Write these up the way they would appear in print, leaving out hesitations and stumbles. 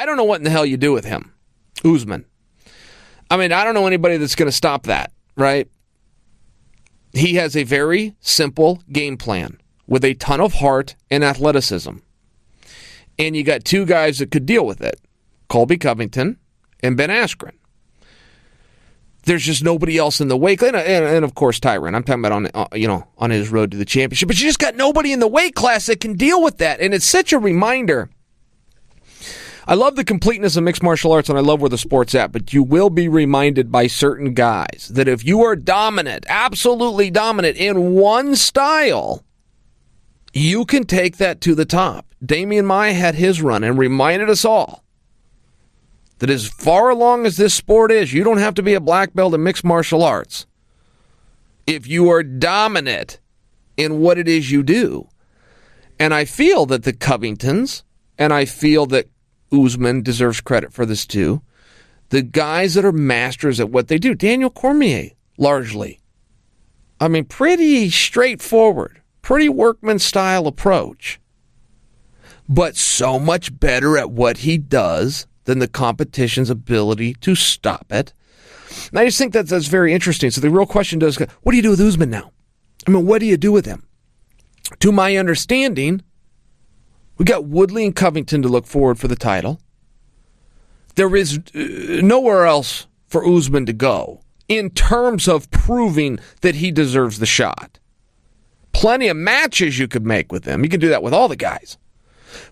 I don't know what in the hell you do with him, Usman. I mean, I don't know anybody that's going to stop that, right? He has a very simple game plan with a ton of heart and athleticism. And you got two guys that could deal with it, Colby Covington and Ben Askren. There's just nobody else in the weight, and of course Tyron. I'm talking about on his road to the championship. But you just got nobody in the weight class that can deal with that, and it's such a reminder. I love the completeness of mixed martial arts, and I love where the sport's at. But you will be reminded by certain guys that if you are dominant, absolutely dominant in one style, you can take that to the top. Damian Maia had his run and reminded us all that as far along as this sport is, you don't have to be a black belt in mixed martial arts if you are dominant in what it is you do. And I feel that the Covingtons, and I feel that Usman deserves credit for this too, the guys that are masters at what they do. Daniel Cormier, largely. I mean, pretty straightforward, pretty workman-style approach, but so much better at what he does than the competition's ability to stop it. And I just think that's very interesting. So the real question does, what do you do with Usman now? I mean, what do you do with him? To my understanding, we got Woodley and Covington to look forward for the title. There is nowhere else for Usman to go in terms of proving that he deserves the shot. Plenty of matches you could make with him. You can do that with all the guys.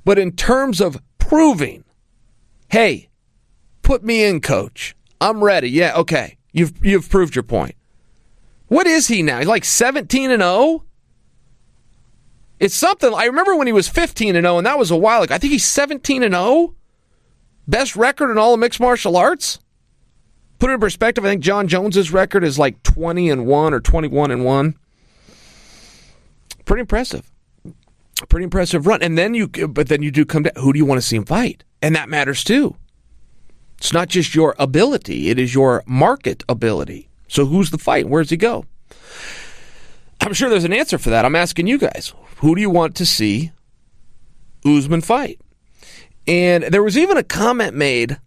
But in terms of proving, hey, put me in, coach. I'm ready. Yeah, okay. You've proved your point. What is he now? He's like 17-0? It's something. I remember when he was 15-0, and that was a while ago. I think he's 17-0. Best record in all of mixed martial arts. Put it in perspective, I think John Jones's record is like 20-1 or 21-1. Pretty impressive. Pretty impressive run. And then you do come down. Who do you want to see him fight? And that matters too. It's not just your ability, it is your market ability. So who's the fight? Where does he go? I'm sure there's an answer for that. I'm asking you guys. Who do you want to see Usman fight? And there was even a comment made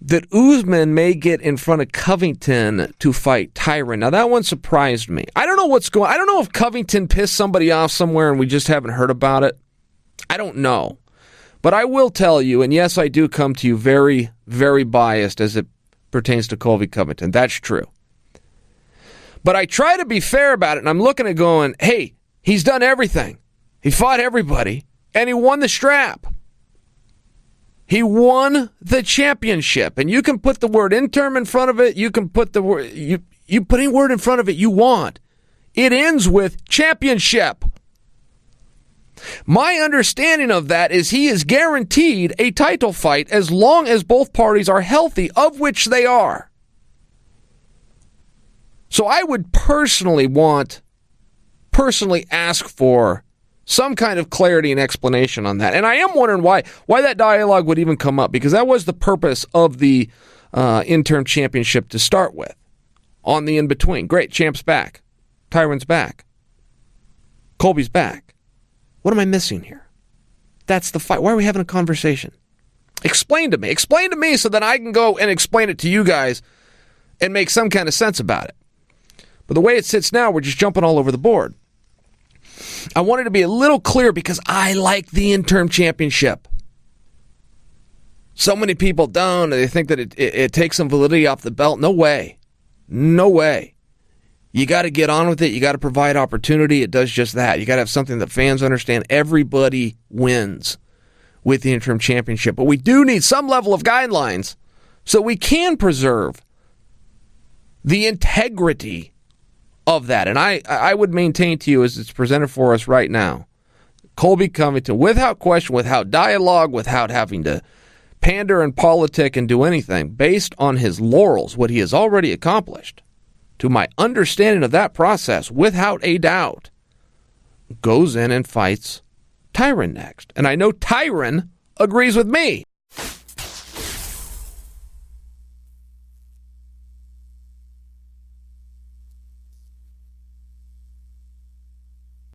that Usman may get in front of Covington to fight Tyron. Now, that one surprised me. I don't know what's going on. I don't know if Covington pissed somebody off somewhere and we just haven't heard about it. I don't know. But I will tell you, and yes, I do come to you very, very biased as it pertains to Colby Covington. That's true. But I try to be fair about it, and I'm looking at going, hey, he's done everything. He fought everybody, and he won the strap. He won the championship, and you can put the word interim in front of it. You can put the word, you put any word in front of it you want. It ends with championship. My understanding of that is he is guaranteed a title fight as long as both parties are healthy, of which they are. So I would personally ask for some kind of clarity and explanation on that. And I am wondering why that dialogue would even come up, because that was the purpose of the interim championship to start with. On the in-between. Great, champ's back. Tyron's back. Colby's back. What am I missing here? That's the fight. Why are we having a conversation? Explain to me. Explain to me so that I can go and explain it to you guys and make some kind of sense about it. But the way it sits now, we're just jumping all over the board. I wanted to be a little clear because I like the interim championship. So many people don't. They think that it takes some validity off the belt. No way. No way. You got to get on with it. You got to provide opportunity. It does just that. You got to have something that fans understand. Everybody wins with the interim championship. But we do need some level of guidelines so we can preserve the integrity of that. And I would maintain to you, as it's presented for us right now, Colby Covington, without question, without dialogue, without having to pander and politic and do anything, based on his laurels, what he has already accomplished, to my understanding of that process, without a doubt, goes in and fights Tyron next. And I know Tyron agrees with me.